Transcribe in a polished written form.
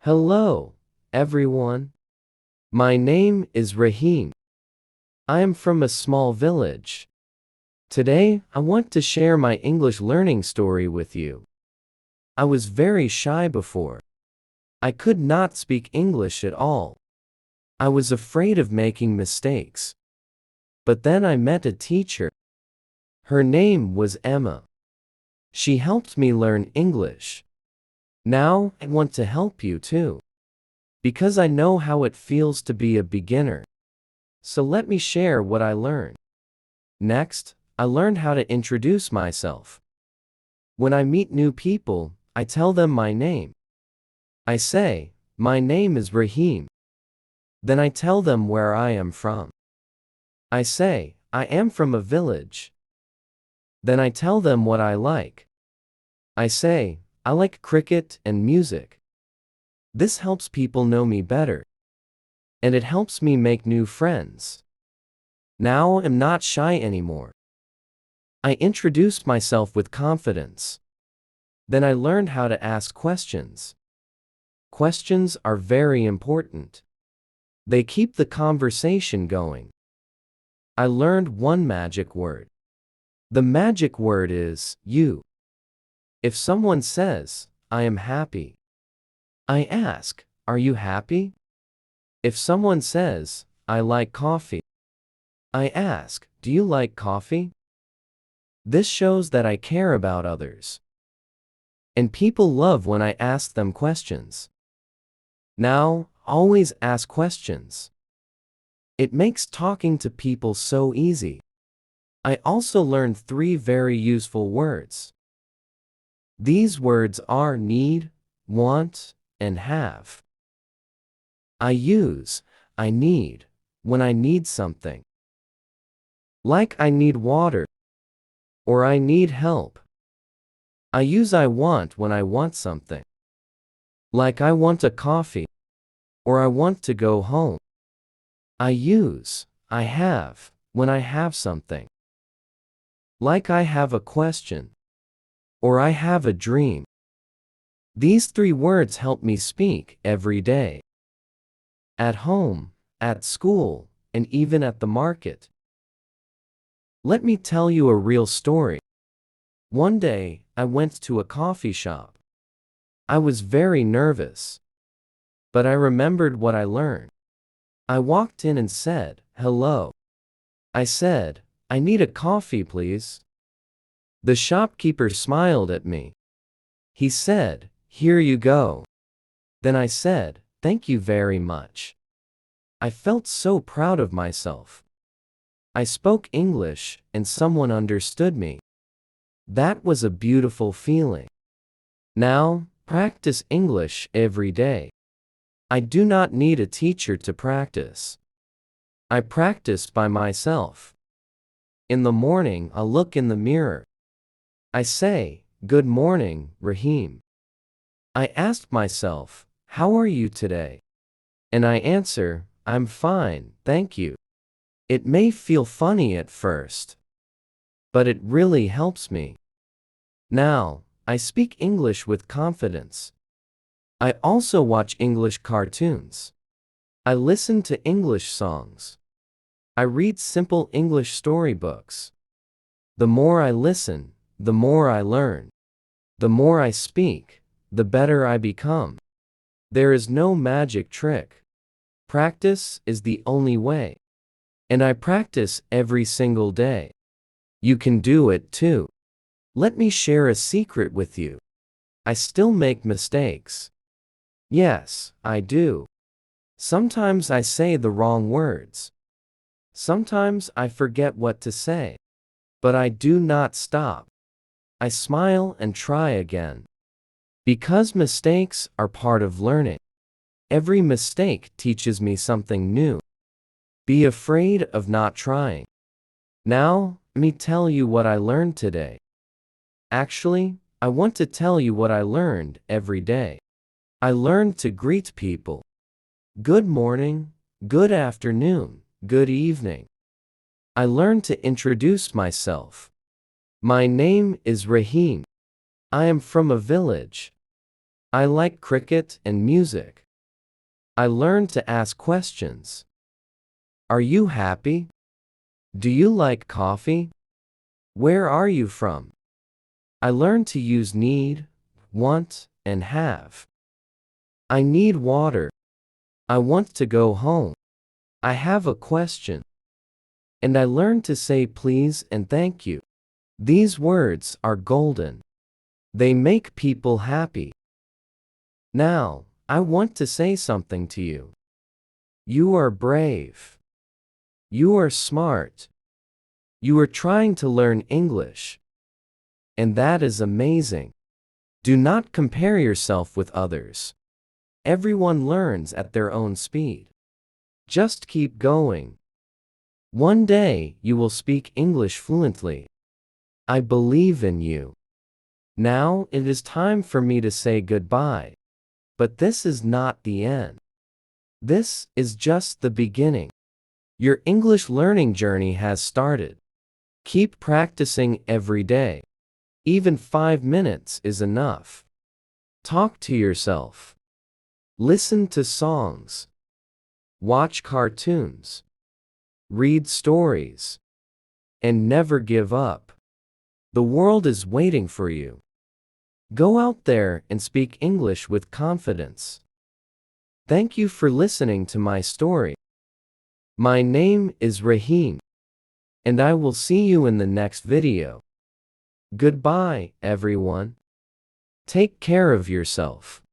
Hello, everyone. My name is Rahim. I am from a small village. Today, I want to share my English learning story with you. I was very shy before. I could not speak English at all. I was afraid of making mistakes. But then I met a teacher. Her name was Emma. She helped me learn English. Now, I want to help you too. Because I know how it feels to be a beginner. So let me share what I learned. Next, I learned how to introduce myself. When I meet new people, I tell them my name. I say, my name is Rahim. Then I tell them where I am from. I say, I am from a village. Then I tell them what I like. I say, I like cricket and music. This helps people know me better. And it helps me make new friends. Now I'm not shy anymore. I introduced myself with confidence. Then I learned how to ask questions. Questions are very important. They keep the conversation going. I learned one magic word. The magic word is you. If someone says, I am happy, I ask, are you happy? If someone says, I like coffee, I ask, do you like coffee? This shows that I care about others. And people love when I ask them questions. Now, always ask questions. It makes talking to people so easy. I also learned 3 very useful words. These words are need, want, and have. I use, I need, when I need something. Like I need water, or I need help. I use I want when I want something. Like I want a coffee, or I want to go home. I use, I have, when I have something. Like I have a question, or I have a dream. These 3 words help me speak every day. At home, at school, and even at the market. Let me tell you a real story. One day, I went to a coffee shop. I was very nervous. But I remembered what I learned. I walked in and said, hello. I said, I need a coffee, please. The shopkeeper smiled at me. He said, here you go. Then I said, thank you very much. I felt so proud of myself. I spoke English, and someone understood me. That was a beautiful feeling. Now, practice English every day. I do not need a teacher to practice. I practice by myself. In the morning, I look in the mirror. I say, good morning, Rahim. I ask myself, how are you today? And I answer, I'm fine, thank you. It may feel funny at first, but it really helps me. Now, I speak English with confidence. I also watch English cartoons. I listen to English songs. I read simple English storybooks. The more I listen, the more I learn. The more I speak, the better I become. There is no magic trick. Practice is the only way. And I practice every single day. You can do it too. Let me share a secret with you. I still make mistakes. Yes, I do. Sometimes I say the wrong words. Sometimes I forget what to say. But I do not stop. I smile and try again. Because mistakes are part of learning. Every mistake teaches me something new. Be afraid of not trying. Now, let me tell you what I learned today. Actually, I want to tell you what I learned every day. I learned to greet people. Good morning, good afternoon, good evening. I learned to introduce myself. My name is Rahim. I am from a village. I like cricket and music. I learn to ask questions. Are you happy? Do you like coffee? Where are you from? I learn to use need, want, and have. I need water. I want to go home. I have a question. And I learn to say please and thank you. These words are golden. They make people happy. Now, I want to say something to you. You are brave. You are smart. You are trying to learn English. And that is amazing. Do not compare yourself with others. Everyone learns at their own speed. Just keep going. One day you will speak English fluently. I believe in you. Now it is time for me to say goodbye. But this is not the end. This is just the beginning. Your English learning journey has started. Keep practicing every day. Even 5 minutes is enough. Talk to yourself. Listen to songs. Watch cartoons. Read stories. And never give up. The world is waiting for you. Go out there and speak English with confidence. Thank you for listening to my story. My name is Rahim, and I will see you in the next video. Goodbye, everyone. Take care of yourself.